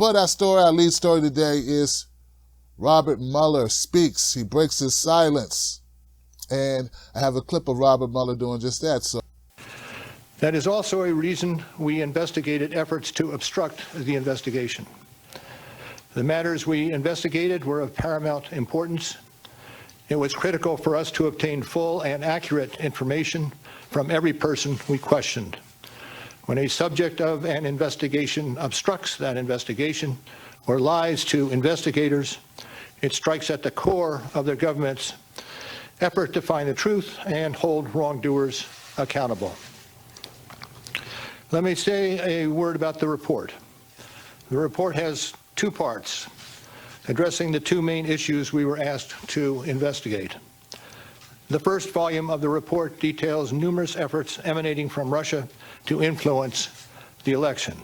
But our lead story today is Robert Mueller speaks. He breaks his silence. And I have a clip of Robert Mueller doing just that. So that is also a reason we investigated efforts to obstruct the investigation. The matters we investigated were of paramount importance. It was critical for us to obtain full and accurate information from every person we questioned. When a subject of an investigation obstructs that investigation or lies to investigators, it strikes at the core of the government's effort to find the truth and hold wrongdoers accountable. Let me say a word about the report. The report has two parts, addressing the two main issues we were asked to investigate. The first volume of the report details numerous efforts emanating from Russia to influence the election.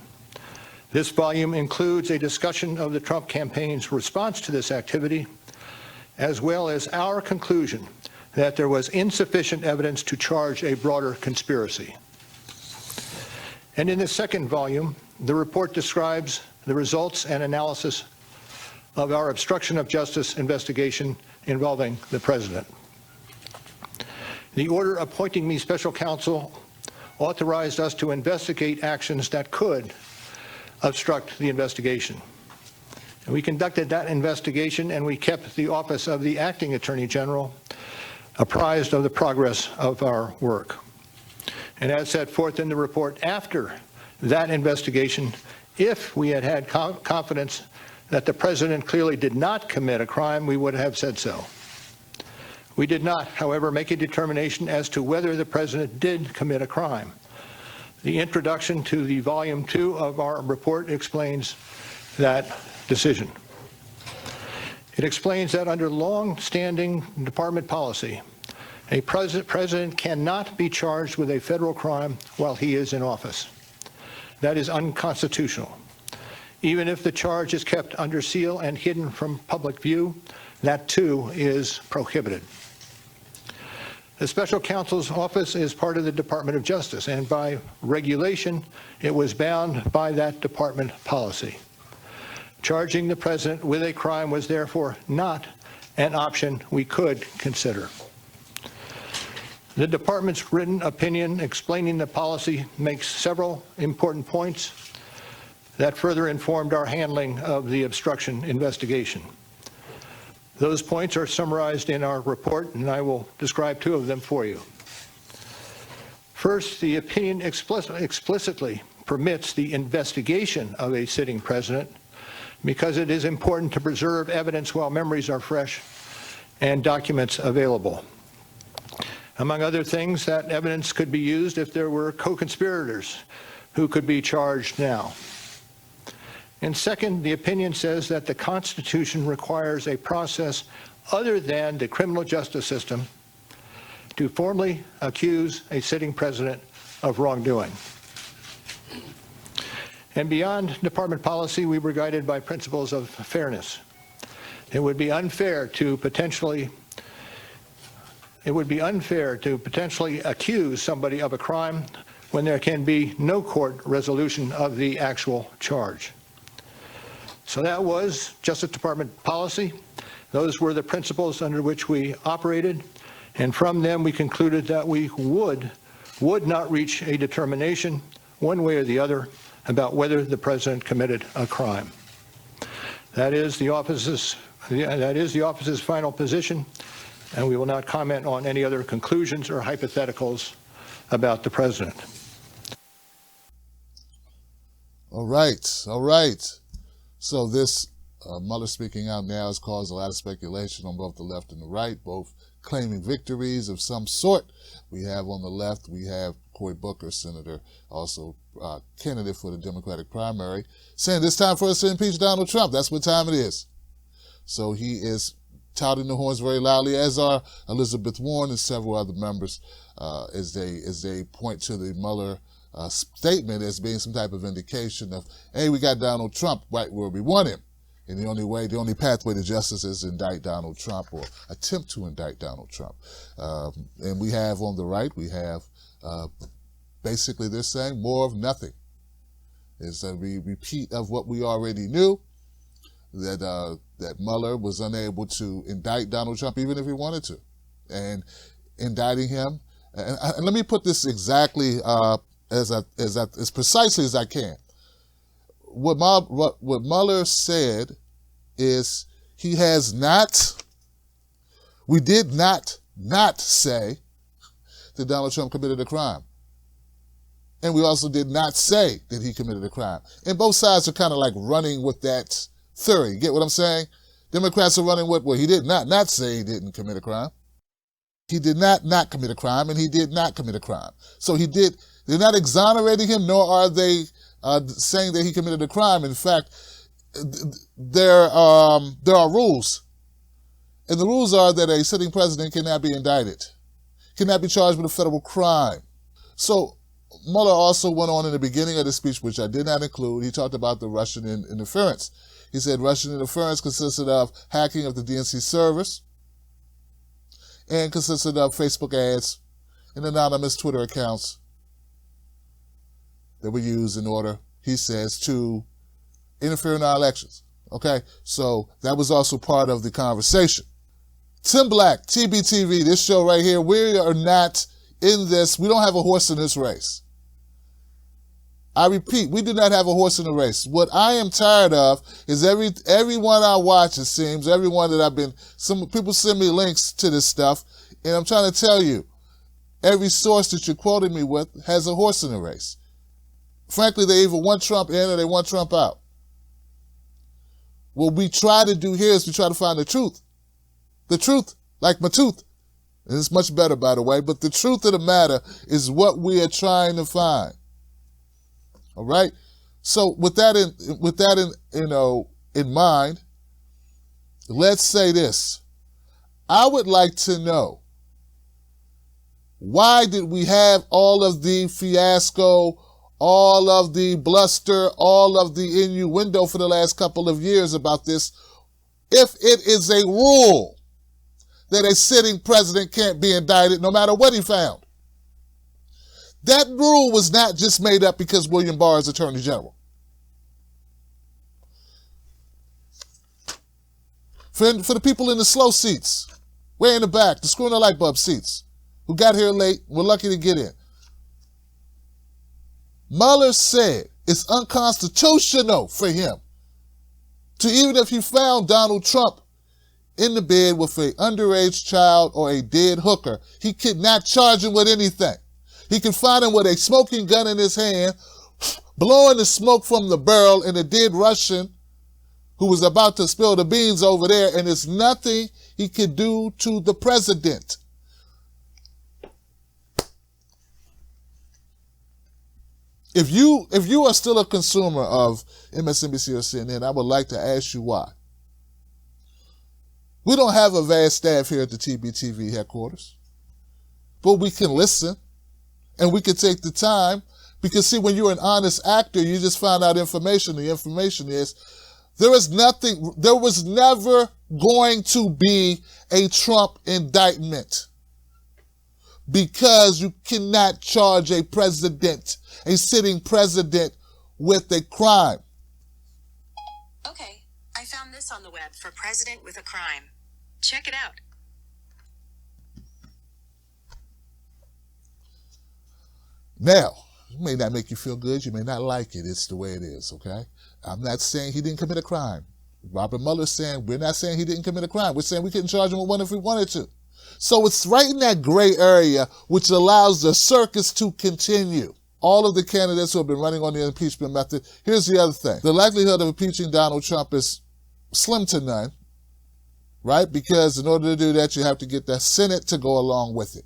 This volume includes a discussion of the Trump campaign's response to this activity, as well as our conclusion that there was insufficient evidence to charge a broader conspiracy. And in the second volume, the report describes the results and analysis of our obstruction of justice investigation involving the president. The order appointing me special counsel authorized us to investigate actions that could obstruct the investigation. And we conducted that investigation, and we kept the office of the acting attorney general apprised of the progress of our work. And as set forth in the report, after that investigation, if we had had confidence that the president clearly did not commit a crime, we would have said so. We did not, however, make a determination as to whether the president did commit a crime. The introduction to the volume 2 of our report explains that decision. It explains that under long-standing department policy, a president cannot be charged with a federal crime while he is in office. That is unconstitutional. Even if the charge is kept under seal and hidden from public view, that too is prohibited. The special counsel's office is part of the Department of Justice, and by regulation, it was bound by that department policy. Charging the president with a crime was therefore not an option we could consider. The department's written opinion explaining the policy makes several important points that further informed our handling of the obstruction investigation. Those points are summarized in our report, and I will describe two of them for you. First, the opinion explicitly permits the investigation of a sitting president because it is important to preserve evidence while memories are fresh and documents available. Among other things, that evidence could be used if there were co-conspirators who could be charged now. And second, the opinion says that the Constitution requires a process other than the criminal justice system to formally accuse a sitting president of wrongdoing. And beyond department policy, we were guided by principles of fairness. It would be unfair to potentially accuse somebody of a crime when there can be no court resolution of the actual charge. So that was Justice Department policy. Those were the principles under which we operated, and from them we concluded that we would not reach a determination one way or the other about whether the president committed a crime. That is the office's final position, and we will not comment on any other conclusions or hypotheticals about the president. All right. So this Mueller speaking out now has caused a lot of speculation on both the left and the right, both claiming victories of some sort. We have on the left, we have Cory Booker, senator, also candidate for the Democratic primary, saying it's time for us to impeach Donald Trump. That's what time it is. So he is touting the horns very loudly, as are Elizabeth Warren and several other members, as they point to the Mueller statement as being some type of indication of, hey, we got Donald Trump right where we want him. And the only pathway to justice is to indict Donald Trump or attempt to indict Donald Trump. And we have on the right, we have basically they're saying more of nothing. It's a repeat of what we already knew, that Mueller was unable to indict Donald Trump even if he wanted to. And indicting him, and let me put this exactly as precisely as I can. What Mueller said is we did not say that Donald Trump committed a crime. And we also did not say that he committed a crime. And both sides are kind of like running with that theory. Get what I'm saying? Democrats are running with, well, he did not say he didn't commit a crime. He did not commit a crime, and he did not commit a crime. So they're not exonerating him, nor are they saying that he committed a crime. In fact, there are rules. And the rules are that a sitting president cannot be indicted, cannot be charged with a federal crime. So Mueller also went on in the beginning of the speech, which I did not include. He talked about the Russian interference. He said Russian interference consisted of hacking of the DNC servers and consisted of Facebook ads and anonymous Twitter accounts that were used in order, he says, to interfere in our elections. Okay, so that was also part of the conversation. Tim Black, TBTV, this show right here, we are not in this, we don't have a horse in this race. I repeat, we do not have a horse in the race. What I am tired of is everyone I watch, it seems, everyone that some people send me links to this stuff, and I'm trying to tell you, every source that you're quoting me with has a horse in the race. Frankly, they either want Trump in or they want Trump out. What we try to do here is we try to find the truth. The truth, like my tooth. And it's much better, by the way, but the truth of the matter is what we are trying to find. All right? So with that in mind, let's say this. I would like to know, why did we have all of the fiasco, all of the bluster, all of the innuendo for the last couple of years about this, if it is a rule that a sitting president can't be indicted no matter what he found? That rule was not just made up because William Barr is Attorney General. For the people in the slow seats, way in the back, the screw in the light bulb seats, who got here late, were lucky to get in. Mueller said it's unconstitutional for him to, even if he found Donald Trump in the bed with an underage child or a dead hooker, he could not charge him with anything. He could find him with a smoking gun in his hand, blowing the smoke from the barrel, and a dead Russian who was about to spill the beans over there, and there's nothing he could do to the president. If you are still a consumer of MSNBC or CNN, I would like to ask you why. We don't have a vast staff here at the TBTV headquarters, but we can listen and we can take the time, because see, when you're an honest actor, you just find out information. The information is there was never going to be a Trump indictment, because you cannot charge a president, a sitting president, with a crime. Okay, I found this on the web for president with a crime. Check it out. Now, it may not make you feel good. You may not like it. It's the way it is, okay? I'm not saying he didn't commit a crime. Robert Mueller's saying, we're not saying he didn't commit a crime. We're saying we couldn't charge him with one if we wanted to. So it's right in that gray area which allows the circus to continue. All of the candidates who have been running on the impeachment method, here's the other thing. The likelihood of impeaching Donald Trump is slim to none, right? Because in order to do that, you have to get the Senate to go along with it.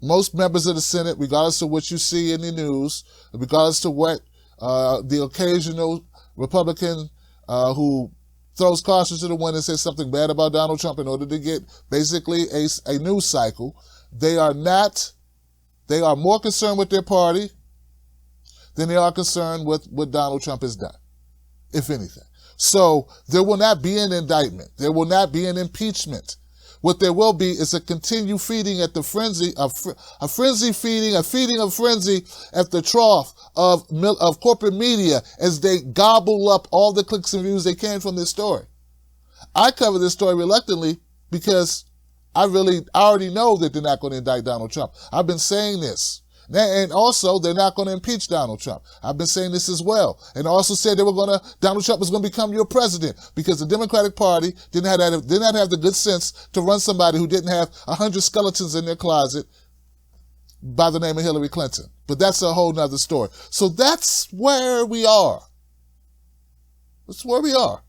Most members of the Senate, regardless of what you see in the news, regardless of what the occasional Republican who throws caution to the wind and says something bad about Donald Trump in order to get basically a news cycle, they are more concerned with their party than they are concerned with what Donald Trump has done, if anything. So there will not be an indictment. There will not be an impeachment. What there will be is a continued feeding at the frenzy, a feeding of frenzy at the trough of corporate media as they gobble up all the clicks and views they can from this story. I cover this story reluctantly because I already know that they're not going to indict Donald Trump. I've been saying this. And also, they're not going to impeach Donald Trump. I've been saying this as well. And also said Donald Trump was going to become your president because the Democratic Party did not have the good sense to run somebody who didn't have 100 skeletons in their closet by the name of Hillary Clinton. But that's a whole nother story. So that's where we are. That's where we are.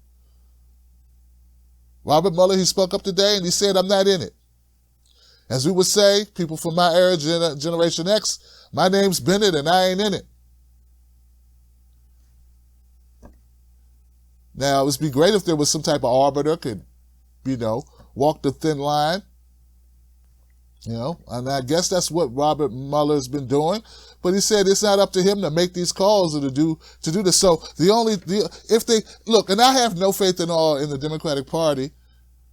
Robert Mueller, he spoke up today and he said, I'm not in it. As we would say, people from my era, Generation X, my name's Bennett and I ain't in it. Now, it would be great if there was some type of arbiter could, walk the thin line. And I guess that's what Robert Mueller's been doing. But he said it's not up to him to make these calls or to do this. So and I have no faith at all in the Democratic Party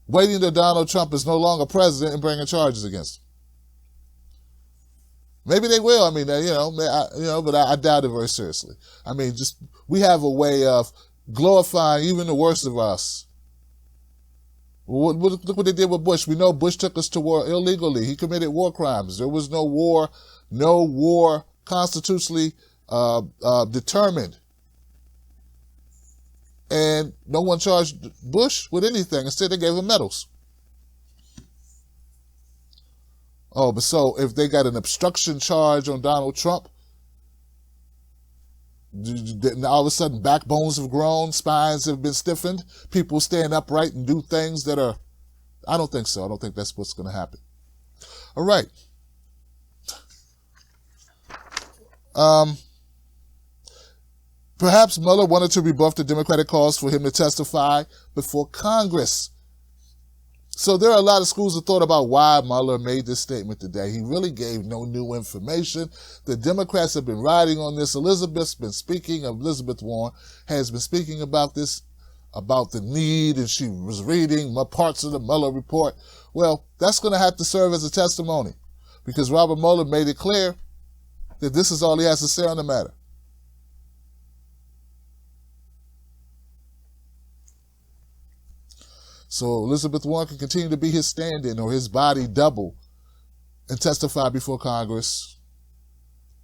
waiting till Donald Trump is no longer president and bringing charges against him. Maybe they will. But I doubt it very seriously. We have a way of glorifying even the worst of us. Look what they did with Bush. We know Bush took us to war illegally. He committed war crimes. There was no war constitutionally determined. And no one charged Bush with anything. Instead, they gave him medals. Oh, but so if they got an obstruction charge on Donald Trump, all of a sudden backbones have grown, spines have been stiffened, people stand upright and do things that are, I don't think so. I don't think that's what's going to happen. All right. Perhaps Mueller wanted to rebuff the Democratic calls for him to testify before Congress. So there are a lot of schools of thought about why Mueller made this statement today. He really gave no new information. The Democrats have been riding on this. Elizabeth Warren has been speaking about this, about the need, and she was reading parts of the Mueller report. Well, that's going to have to serve as a testimony because Robert Mueller made it clear that this is all he has to say on the matter. So Elizabeth Warren can continue to be his stand-in or his body double and testify before Congress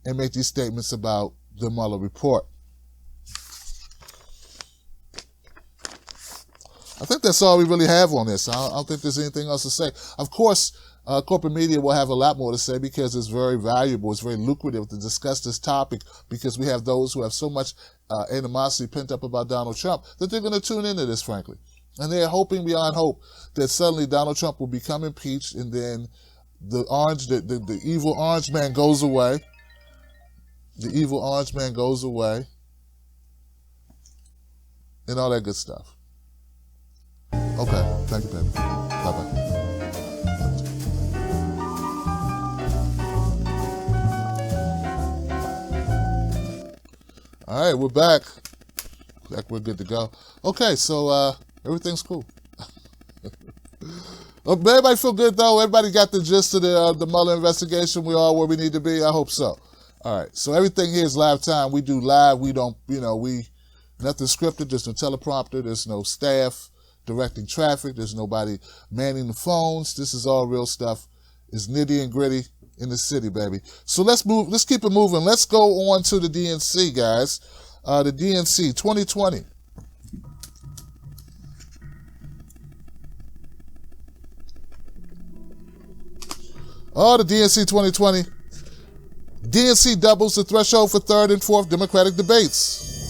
and make these statements about the Mueller report. I think that's all we really have on this. I don't think there's anything else to say. Of course, corporate media will have a lot more to say because it's very valuable, it's very lucrative to discuss this topic because we have those who have so much animosity pent up about Donald Trump that they're going to tune into this, frankly. And they're hoping beyond hope that suddenly Donald Trump will become impeached and then the evil orange man goes away. The evil orange man goes away. And all that good stuff. Okay. Thank you, baby. Bye-bye. All right, we're back. Like we're good to go. Okay, so everything's cool. Everybody feel good though? Everybody got the gist of the Mueller investigation? We all where we need to be? I hope so. All right, so everything here is live time. We do live. We don't, nothing scripted. There's no teleprompter. There's no staff directing traffic. There's nobody manning the phones. This is all real stuff. It's nitty and gritty in the city, baby. So let's move. Let's keep it moving. Let's go on to the DNC, guys. The DNC 2020. Oh, the DNC 2020. DNC doubles the threshold for third and fourth Democratic debates.